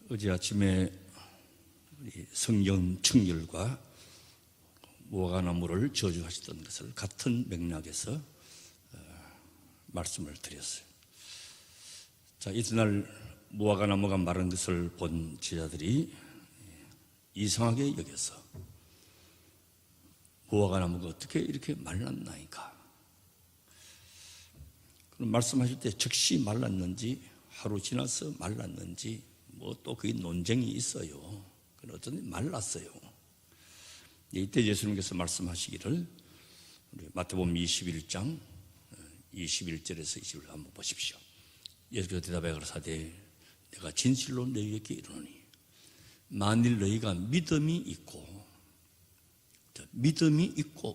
어제 아침에 성경 청결과 무화과나무를 저주하시던 것을 같은 맥락에서 말씀을 드렸어요. 자, 이튿날 무화과나무가 마른 것을 본 제자들이 이상하게 여겨서 무화과나무가 어떻게 이렇게 말랐나이까? 그럼 말씀하실 때 즉시 말랐는지 하루 지나서 말랐는지 뭐 또 그게 논쟁이 있어요. 어떤 말랐어요. 이때 예수님께서 말씀하시기를 우리 마태복음 21장 21절에서 20절 한번 보십시오. 예수께서 대답하여 가라사대 내가 진실로 너희에게 이르노니 만일 너희가 믿음이 있고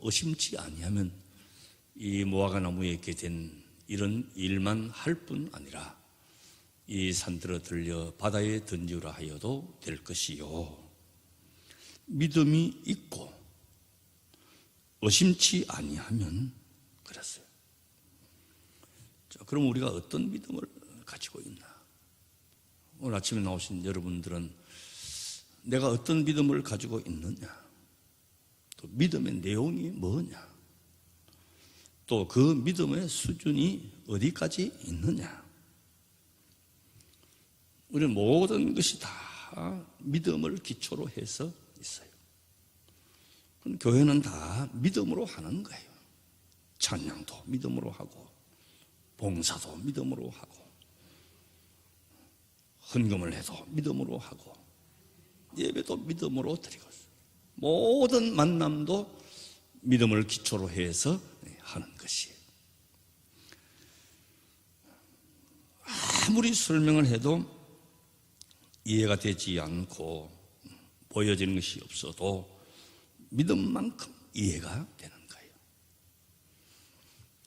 의심치 아니하면 이 무화과나무에 있게 된 이런 일만 할 뿐 아니라 이 산들어 들려 바다에 던지라 하여도 될 것이요. 믿음이 있고 의심치 아니하면 그랬어요. 자, 그럼 우리가 어떤 믿음을 가지고 있나? 오늘 아침에 나오신 여러분들은 내가 어떤 믿음을 가지고 있느냐? 또 믿음의 내용이 뭐냐? 또 그 믿음의 수준이 어디까지 있느냐? 우리는 모든 것이 다 믿음을 기초로 해서 있어요. 그럼 교회는 다 믿음으로 하는 거예요. 찬양도 믿음으로 하고 봉사도 믿음으로 하고 헌금을 해도 믿음으로 하고 예배도 믿음으로 드리고 모든 만남도 믿음을 기초로 해서 하는 것이에요. 아무리 설명을 해도 이해가 되지 않고 보여지는 것이 없어도 믿음만큼 이해가 되는 거예요.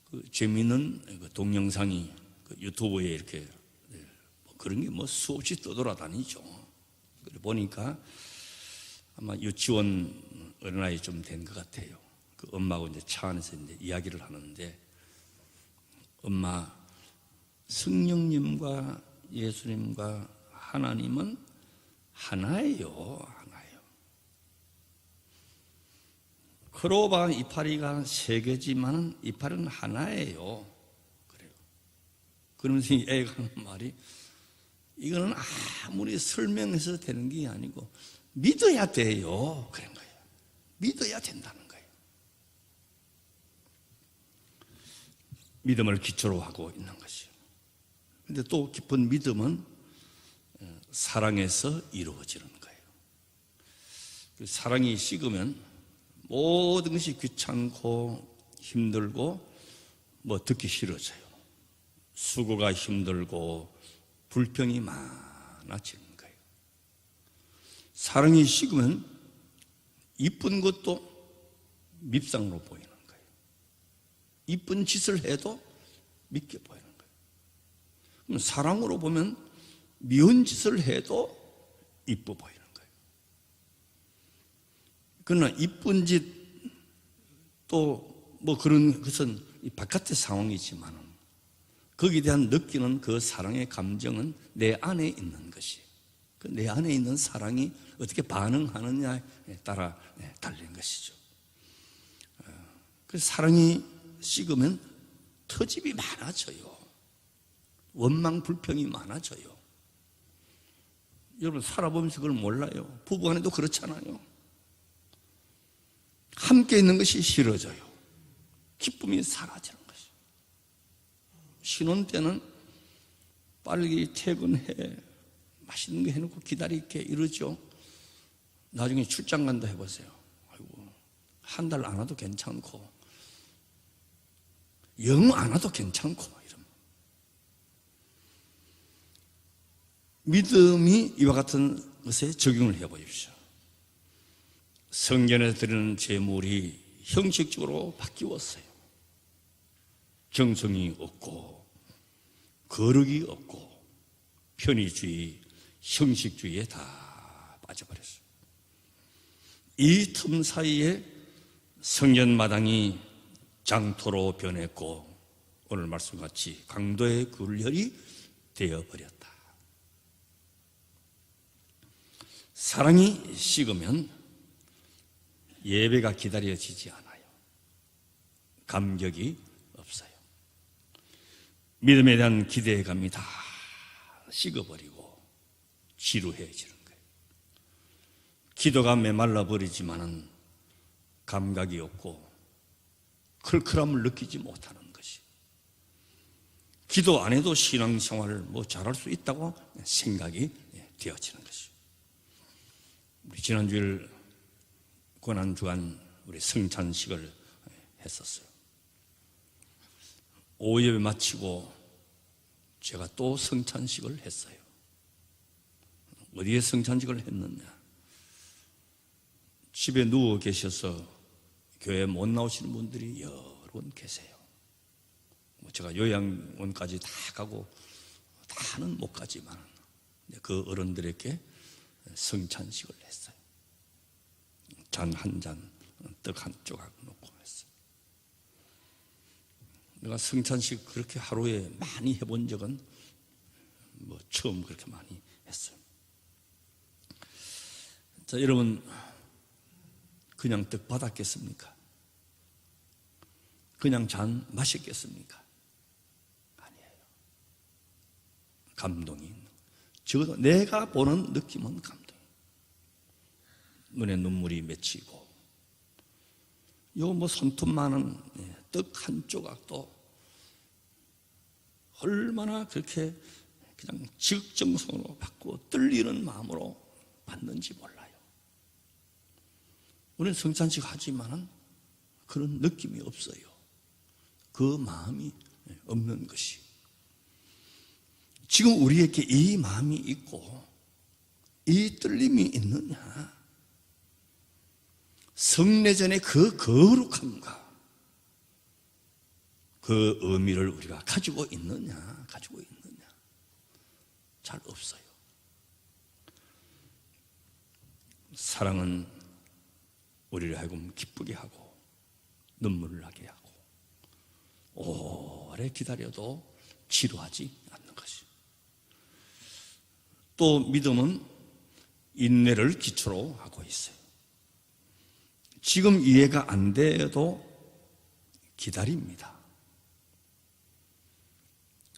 그 재미있는 그 동영상이 그 유튜브에 이렇게 그런 게 뭐 수없이 떠돌아다니죠. 보니까 아마 유치원 어린아이 좀 된 것 같아요. 그 엄마하고 이제 차 안에서 이제 이야기를 하는데, 엄마, 성령님과 예수님과 하나님은 하나예요. 크로바 이파리가 세 개지만 이파리는 하나예요. 그래요. 그러면서 애가 하는 말이, 이거는 아무리 설명해서 되는 게 아니고 믿어야 돼요. 그런 거예요. 믿어야 된다는 거예요. 믿음을 기초로 하고 있는 것이요. 근데 또 깊은 믿음은 사랑에서 이루어지는 거예요. 사랑이 식으면 모든 것이 귀찮고 힘들고 뭐 듣기 싫어져요. 수고가 힘들고 불평이 많아지는 거예요. 사랑이 식으면 이쁜 것도 밉상으로 보이는 거예요. 이쁜 짓을 해도 밉게 보이는 거예요. 그럼 사랑으로 보면 미운 짓을 해도 이뻐 보이는 거예요. 그러나 이쁜 짓 또 뭐 그런 것은 바깥의 상황이지만 거기에 대한 느끼는 그 사랑의 감정은 내 안에 있는 것이, 그 내 안에 있는 사랑이 어떻게 반응하느냐에 따라 달린 것이죠. 그래서 사랑이 식으면 터집이 많아져요. 원망 불평이 많아져요. 여러분 살아보면서 그걸 몰라요. 부부간에도 그렇잖아요. 함께 있는 것이 싫어져요. 기쁨이 사라지는 것이요. 신혼 때는 빨리 퇴근해, 맛있는 거 해놓고 기다릴게 이러죠. 나중에 출장 간다 해보세요. 아이고, 한 달 안 와도 괜찮고 영 안 와도 괜찮고 이런. 믿음이 이와 같은 것에 적용을 해보십시오. 성전에서 드리는 제물이 형식적으로 바뀌었어요. 정성이 없고 거룩이 없고 편의주의, 형식주의에 다 빠져버렸어요. 이 틈 사이에 성전 마당이 장터로 변했고 오늘 말씀같이 강도의 굴혈이 되어버렸다. 사랑이 식으면 예배가 기다려지지 않아요. 감격이 없어요. 믿음에 대한 기대감이 다 식어버리고 지루해지는 거예요. 기도가 메말라 버리지만은 감각이 없고 클클함을 느끼지 못하는 것이, 기도 안 해도 신앙생활을 잘할 수 있다고 생각이 되어지는 것이. 우리 지난주일 고난주간 우리 성찬식을 했었어요. 오예배 마치고 제가 또 성찬식을 했어요. 어디에 성찬식을 했느냐? 집에 누워 계셔서 교회 못 나오시는 분들이 여러 분 계세요. 제가 요양원까지 다 가고 다는 못 가지만 그 어른들에게 성찬식을 했어요. 잔 한 잔, 떡 한 조각 놓고 했어요. 내가 성찬식 그렇게 하루에 많이 해본 적은 처음 그렇게 많이 했어요. 자, 여러분, 그냥 떡 받았겠습니까? 그냥 잔 마셨겠습니까? 아니에요. 감동이 있는, 적어도 내가 보는 느낌은 감동이, 눈에 눈물이 맺히고, 요 손톱만한 떡 한 조각도 얼마나 그렇게 그냥 지극정성으로 받고 떨리는 마음으로 받는지 몰라요. 우리는 성찬식 하지만은 그런 느낌이 없어요. 그 마음이 없는 것이. 지금 우리에게 이 마음이 있고 이 떨림이 있느냐? 성례전의 그 거룩함과 그 의미를 우리가 가지고 있느냐? 가지고 있느냐? 잘 없어요. 사랑은 우리를 하여금 기쁘게 하고 눈물을 나게 하고 오래 기다려도 지루하지 않는 것이. 또 믿음은 인내를 기초로 하고 있어요. 지금 이해가 안 돼도 기다립니다.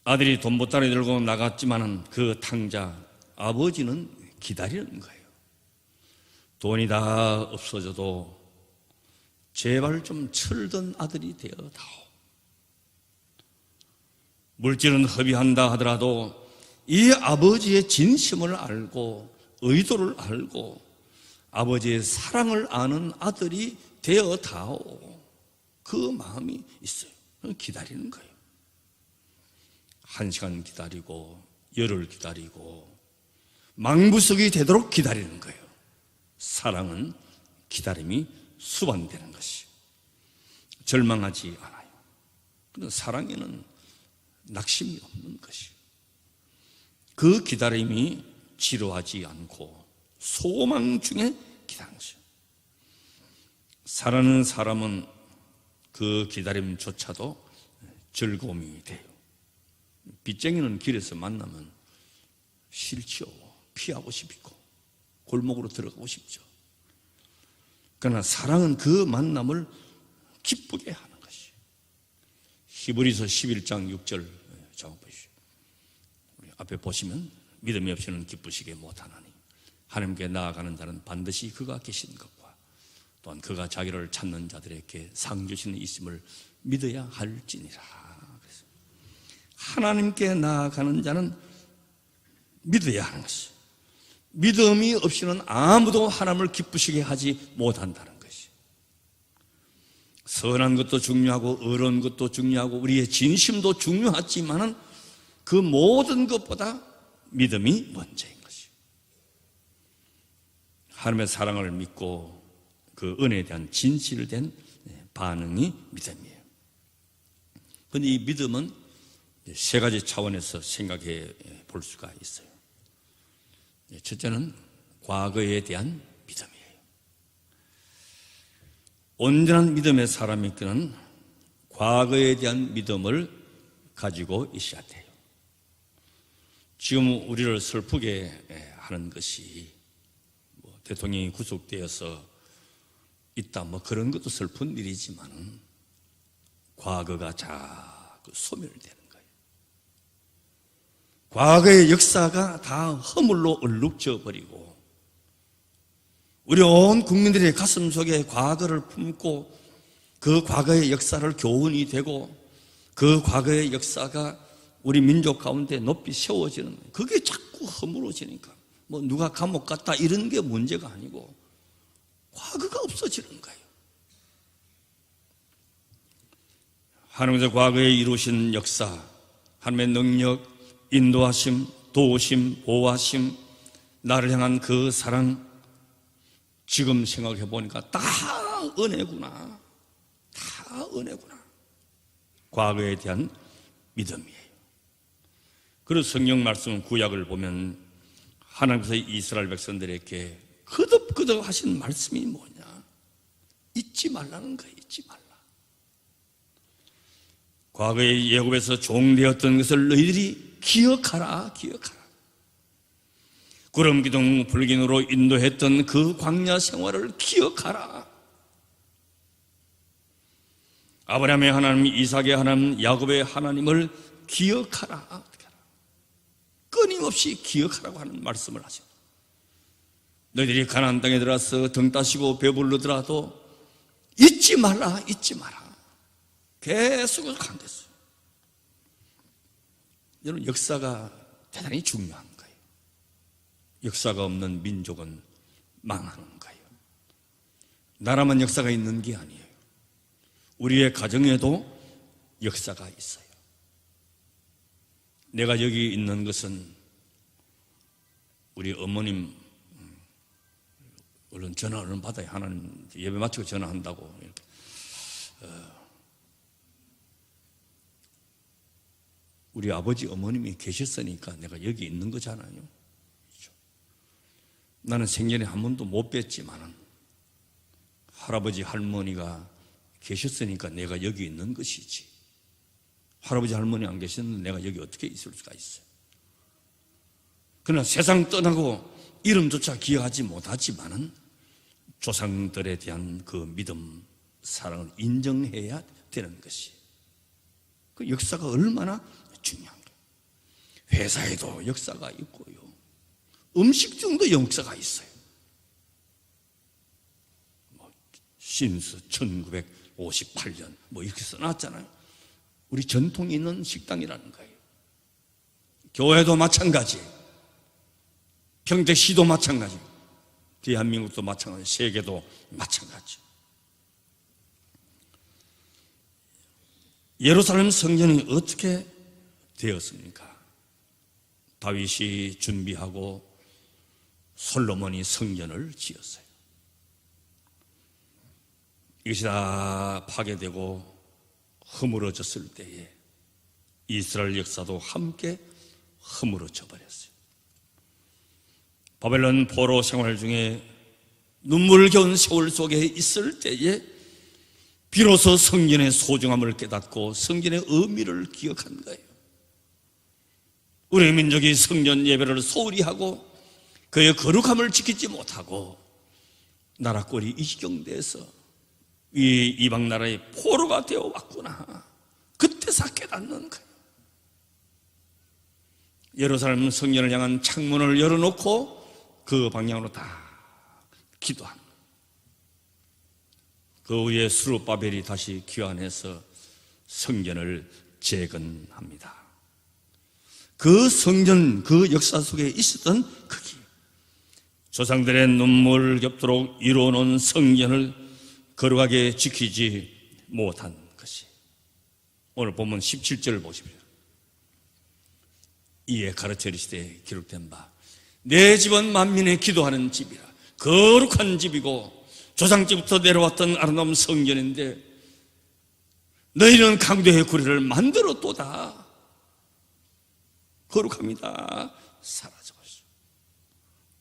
아들이 돈 보따리 들고 나갔지만은 그 탕자 아버지는 기다리는 거예요. 돈이 다 없어져도 제발 좀 철든 아들이 되어다오. 물질은 허비한다 하더라도 이 아버지의 진심을 알고 의도를 알고 아버지의 사랑을 아는 아들이 되어다오. 그 마음이 있어요. 기다리는 거예요. 1시간 기다리고 열흘 기다리고 망부석이 되도록 기다리는 거예요. 사랑은 기다림이 수반되는 것이. 절망하지 않아요. 그런데 사랑에는 낙심이 없는 것이. 그 기다림이 지루하지 않고 소망 중에 기다리는 것이요. 사랑하는 사람은 그 기다림조차도 즐거움이 돼요. 빚쟁이는 길에서 만나면 싫죠. 피하고 싶고 골목으로 들어가고 싶죠. 그러나 사랑은 그 만남을 기쁘게 하는 것이. 히브리서 11장 6절 좀 보십시오. 앞에 보시면 믿음이 없이는 기쁘시게 못하나니 하나님께 나아가는 자는 반드시 그가 계신 것과 또한 그가 자기를 찾는 자들에게 상 주시는 있음을 믿어야 할지니라. 하나님께 나아가는 자는 믿어야 하는 것이. 믿음이 없이는 아무도 하나님을 기쁘시게 하지 못한다는 것이. 선한 것도 중요하고 어려운 것도 중요하고 우리의 진심도 중요하지만은 그 모든 것보다 믿음이 먼저인 것이. 하나님의 사랑을 믿고 그 은혜에 대한 진실된 반응이 믿음이에요. 그런데 이 믿음은 세 가지 차원에서 생각해 볼 수가 있어요. 첫째는 과거에 대한 믿음이에요. 온전한 믿음의 사람이 있기는 과거에 대한 믿음을 가지고 있어야 돼요. 지금 우리를 슬프게 하는 것이 대통령이 구속되어서 있다, 뭐 그런 것도 슬픈 일이지만 과거가 자꾸 소멸되는 거예요. 과거의 역사가 다 허물로 얼룩져 버리고 우리 온 국민들의 가슴 속에 과거를 품고 그 과거의 역사를 교훈이 되고 그 과거의 역사가 우리 민족 가운데 높이 세워지는, 그게 자꾸 허물어지니까 뭐 누가 감옥 갔다 이런 게 문제가 아니고 과거가 없어지는 거예요. 하나님께서 과거에 이루신 역사, 하나님의 능력, 인도하심, 도우심, 보호하심, 나를 향한 그 사랑, 지금 생각해 보니까 다 은혜구나. 다 은혜구나. 과거에 대한 믿음이에요. 그래서 성경 말씀 구약을 보면 하나님께서 이스라엘 백성들에게 거듭거듭 하신 말씀이 뭐냐? 잊지 말라는 거예요. 잊지 말라. 과거에 애굽에서 종되었던 것을 너희들이 기억하라. 기억하라. 구름 기둥 불기둥으로 인도했던 그 광야 생활을 기억하라. 아브라함의 하나님, 이삭의 하나님, 야곱의 하나님을 기억하라. 끊임없이 기억하라고 하는 말씀을 하죠. 너희들이 가나안 땅에 들어가서 등 따시고 배부르더라도 잊지 말라. 잊지 마라. 계속 강조했어요. 여러분, 역사가 대단히 중요한 거예요. 역사가 없는 민족은 망하는 거예요. 나라만 역사가 있는 게 아니에요. 우리의 가정에도 역사가 있어요. 내가 여기 있는 것은 우리 어머님 얼른 전화 얼른 받아요. 하나님 예배 마치고 전화한다고 이렇게. 우리 아버지 어머님이 계셨으니까 내가 여기 있는 거잖아요. 그렇죠? 나는 생전에 한 번도 못 뵀지만은 할아버지 할머니가 계셨으니까 내가 여기 있는 것이지. 할아버지 할머니 안 계셨는데 내가 여기 어떻게 있을 수가 있어요. 그러나 세상 떠나고 이름조차 기억하지 못하지만은 조상들에 대한 그 믿음, 사랑을 인정해야 되는 것이, 그 역사가 얼마나 중요한 거예요. 회사에도 역사가 있고요, 음식 중도 역사가 있어요. 신스 1958년 뭐 이렇게 써놨잖아요. 우리 전통이 있는 식당이라는 거예요. 교회도 마찬가지, 평택시도 마찬가지, 대한민국도 마찬가지, 세계도 마찬가지. 예루살렘 성전이 어떻게 되었습니까? 다윗이 준비하고 솔로몬이 성전을 지었어요. 이것이 다 파괴되고 허물어졌을 때에 이스라엘 역사도 함께 허물어져 버렸어요. 바벨론 포로 생활 중에 눈물겨운 세월 속에 있을 때에 비로소 성전의 소중함을 깨닫고 성전의 의미를 기억한 거예요. 우리 민족이 성전 예배를 소홀히 하고 그의 거룩함을 지키지 못하고 나라꼴이 이 지경돼서 이 이방 나라의 포로가 되어 왔구나. 그때서 깨닫는 거예요. 예루살렘 성전을 향한 창문을 열어놓고 그 방향으로 다 기도하는 거예요. 그 후에 스룹바벨이 다시 귀환해서 성전을 재건합니다. 그 성전, 그 역사 속에 있었던 그기, 조상들의 눈물 겹도록 이루어놓은 성전을 거룩하게 지키지 못한 것이, 오늘 본문 17절을 보십시오. 이에 가르쳐 이르시되 기록된 바 내 집은 만민의 기도하는 집이라. 거룩한 집이고 조상집부터 내려왔던 아름다운 성전인데 너희는 강도의 구리를 만들었도다. 거룩합니다. 사라져버렸어.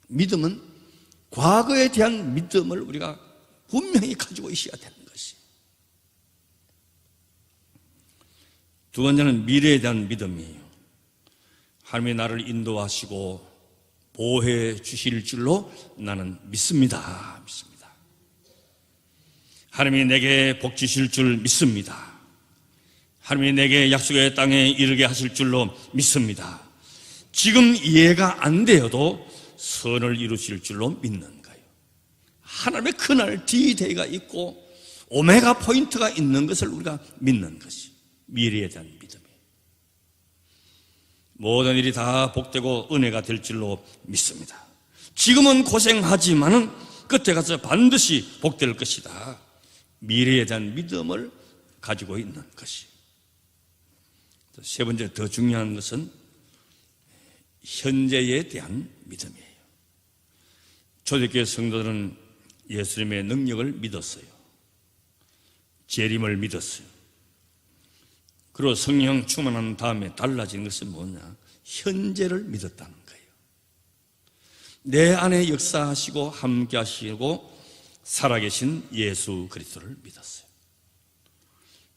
믿음은 과거에 대한 믿음을 우리가 분명히 가지고 있어야 되는 것이. 두 번째는 미래에 대한 믿음이에요. 하나님이 나를 인도하시고 보호해 주실 줄로 나는 믿습니다. 하나님이 내게 복 주실 줄 믿습니다. 하나님이 내게 약속의 땅에 이르게 하실 줄로 믿습니다. 지금 이해가 안 되어도 선을 이루실 줄로 믿는 거예요. 하나님의 그날 D-Day가 있고 오메가 포인트가 있는 것을 우리가 믿는 것이 미래에 대한 믿음이에요. 모든 일이 다 복되고 은혜가 될 줄로 믿습니다. 지금은 고생하지만은 끝에 가서 반드시 복될 것이다. 미래에 대한 믿음을 가지고 있는 것이. 세 번째 더 중요한 것은 현재에 대한 믿음이에요. 초대교회 성도들은 예수님의 능력을 믿었어요. 재림을 믿었어요. 그리고 성령 충만한 다음에 달라진 것은 뭐냐? 현재를 믿었다는 거예요. 내 안에 역사하시고 함께 하시고 살아계신 예수 그리스도를 믿었어요.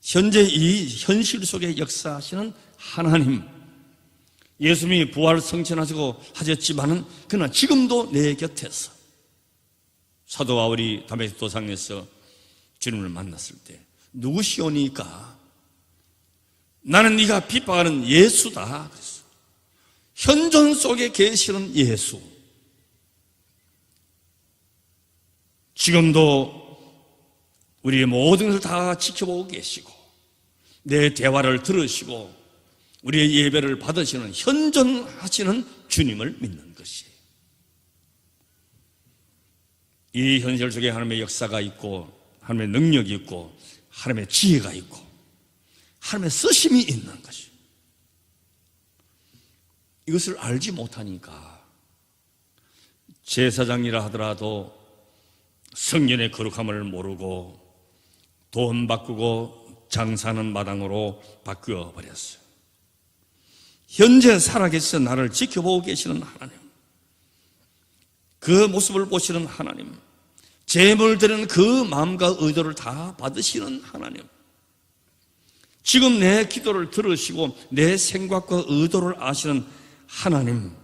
현재 이 현실 속에 역사하시는 하나님, 예수님이 부활 성천하시고 하셨지만은 그러나 지금도 내 곁에서, 사도 바울이 다메섹 도상에서 주님을 만났을 때 누구시오니까? 나는 네가 핍박하는 예수다 그랬어요. 현존 속에 계시는 예수, 지금도 우리의 모든 것을 다 지켜보고 계시고 내 대화를 들으시고 우리의 예배를 받으시는 현존하시는 주님을 믿는 것이에요. 이 현실 속에 하나님의 역사가 있고 하나님의 능력이 있고 하나님의 지혜가 있고 하나님의 쓰심이 있는 것이에요. 이것을 알지 못하니까 제사장이라 하더라도 성전의 거룩함을 모르고 돈 바꾸고 장사하는 마당으로 바뀌어 버렸어요. 현재 살아계셔 나를 지켜보고 계시는 하나님, 그 모습을 보시는 하나님, 제물 드리는 그 마음과 의도를 다 받으시는 하나님, 지금 내 기도를 들으시고 내 생각과 의도를 아시는 하나님,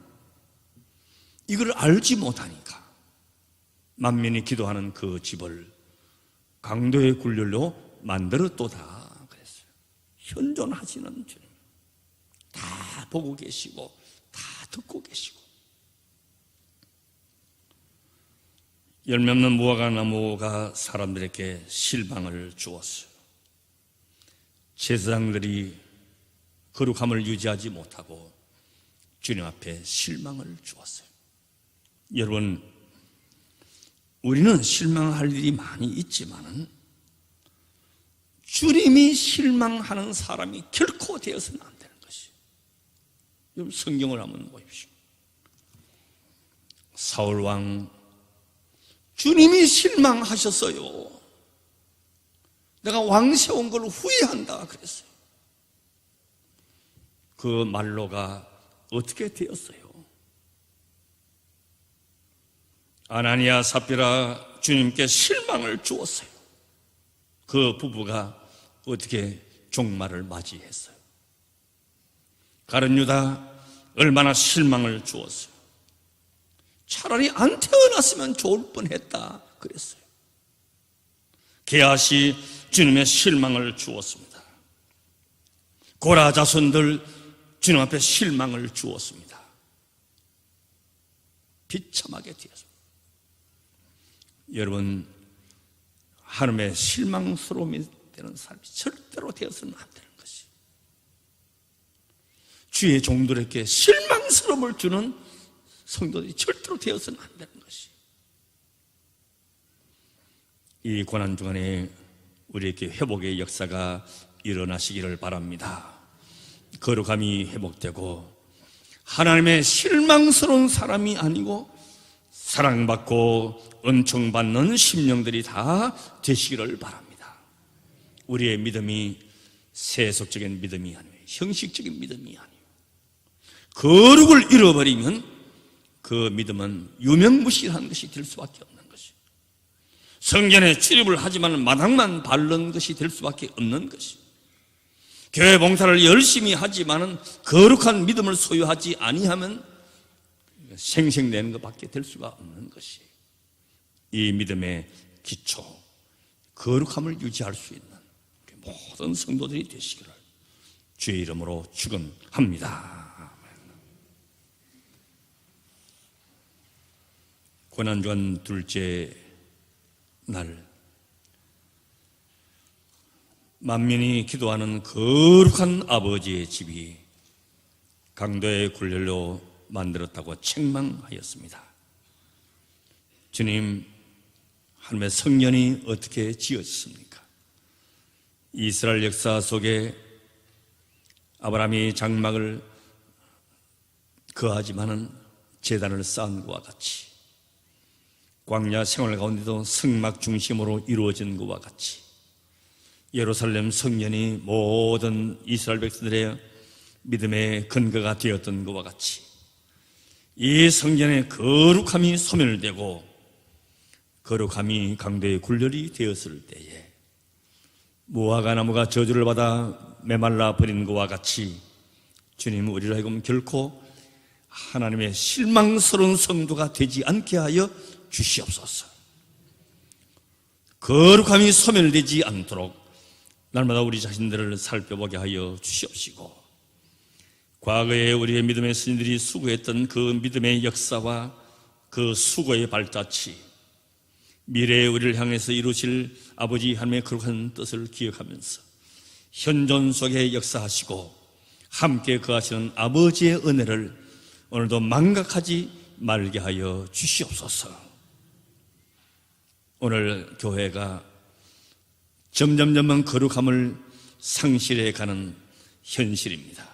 이걸 알지 못하니까 만민이 기도하는 그 집을 강도의 굴렬로 만들었도다 그랬어요. 현존하시는 주님, 다 보고 계시고 다 듣고 계시고. 열매 없는 무화과 나무가 사람들에게 실망을 주었어요. 제사장들이 거룩함을 유지하지 못하고 주님 앞에 실망을 주었어요. 여러분, 우리는 실망할 일이 많이 있지만은 주님이 실망하는 사람이 결코 되어서는 안 되는 것이에요. 여러분, 성경을 한번 보십시오. 사울 왕, 주님이 실망하셨어요. 내가 왕 세운 걸 후회한다 그랬어요. 그 말로가 어떻게 되었어요? 아나니아 삽비라 주님께 실망을 주었어요. 그 부부가 어떻게 종말을 맞이했어요? 가룟 유다 얼마나 실망을 주었어요. 차라리 안 태어났으면 좋을 뻔했다 그랬어요. 게하시 주님의 실망을 주었습니다. 고라 자손들 주님 앞에 실망을 주었습니다. 비참하게 되었습니다. 여러분, 하나님의 실망스러움이 되는 삶이 절대로 되어서는 안 되는 것이, 주의 종들에게 실망스러움을 주는 성도들이 절대로 되어서는 안 되는 것이. 이 고난주간에 우리에게 회복의 역사가 일어나시기를 바랍니다. 거룩함이 회복되고 하나님의 실망스러운 사람이 아니고 사랑받고 은총받는 심령들이 다 되시기를 바랍니다. 우리의 믿음이 세속적인 믿음이 아니에요. 형식적인 믿음이 아니에요. 거룩을 잃어버리면 그 믿음은 유명무실한 것이 될 수밖에 없는 것이, 성전에 출입을 하지만 마당만 밟는 것이 될 수밖에 없는 것이, 교회 봉사를 열심히 하지만은 거룩한 믿음을 소유하지 아니하면 생색내는 것밖에 될 수가 없는 것이 이 믿음의 기초, 거룩함을 유지할 수 있는 모든 성도들이 되시기를 주의 이름으로 축원합니다. 고난주간 둘째 날, 만민이 기도하는 거룩한 아버지의 집이 강도의 굴렬로 만들었다고 책망하였습니다. 주님, 하나님의 성전이 어떻게 지어졌습니까? 이스라엘 역사 속에 아브라함이 장막을 거하지만은 제단을 쌓은 것과 같이, 광야 생활 가운데도 성막 중심으로 이루어진 것과 같이, 예루살렘 성전이 모든 이스라엘 백성들의 믿음의 근거가 되었던 것과 같이 이 성전의 거룩함이 소멸되고 거룩함이 강도의 굴렬이 되었을 때에 무화과 나무가 저주를 받아 메말라 버린 것과 같이 주님, 우리를 하여금 결코 하나님의 실망스러운 성도가 되지 않게 하여 주시옵소서. 거룩함이 소멸되지 않도록 날마다 우리 자신들을 살펴보게 하여 주시옵시고, 과거에 우리의 믿음의 스님들이 수고했던 그 믿음의 역사와 그 수고의 발자취, 미래에 우리를 향해서 이루실 아버지 하나님의 거룩한 뜻을 기억하면서 현존 속에 역사하시고 함께 거하시는 아버지의 은혜를 오늘도 망각하지 말게 하여 주시옵소서. 오늘 교회가 점점 거룩함을 상실해 가는 현실입니다.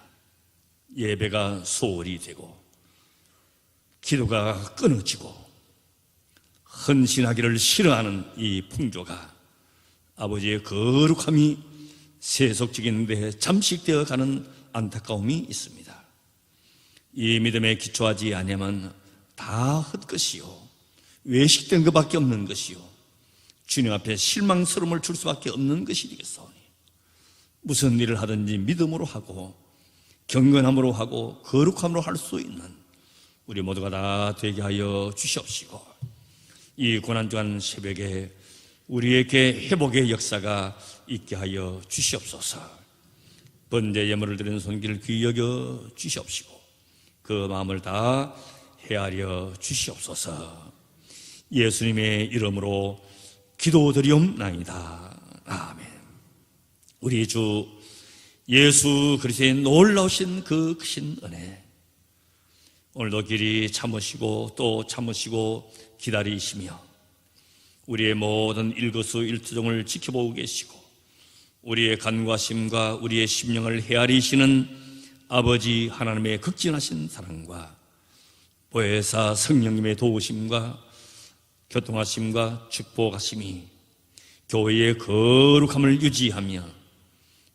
예배가 소홀히 되고 기도가 끊어지고 헌신하기를 싫어하는 이 풍조가 아버지의 거룩함이 세속적인 데에 잠식되어 가는 안타까움이 있습니다. 이 믿음에 기초하지 아니하면 다 헛것이요, 외식된 것밖에 없는 것이요, 주님 앞에 실망스러움을 줄 수밖에 없는 것이 되겠사오니 무슨 일을 하든지 믿음으로 하고 경건함으로 하고 거룩함으로 할 수 있는 우리 모두가 다 되게 하여 주시옵시고, 이 고난주간 새벽에 우리에게 회복의 역사가 있게 하여 주시옵소서. 번제 예물을 드리는 손길을 귀히 여겨 주시옵시고 그 마음을 다 헤아려 주시옵소서. 예수님의 이름으로 기도드리옵나이다. 아멘. 우리 주 예수 그리스도의 놀라우신 그 크신 은혜, 오늘도 길이 참으시고 또 참으시고 기다리시며 우리의 모든 일거수일투족을 지켜보고 계시고 우리의 간과심과 우리의 심령을 헤아리시는 아버지 하나님의 극진하신 사랑과 보혜사 성령님의 도우심과 교통하심과 축복하심이 교회의 거룩함을 유지하며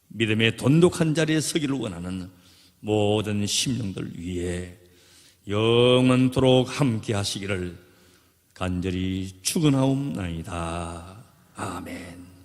믿음의 돈독한 자리에 서기를 원하는 모든 심령들 위해 영원토록 함께 하시기를 간절히 축원하옵나이다. 아멘.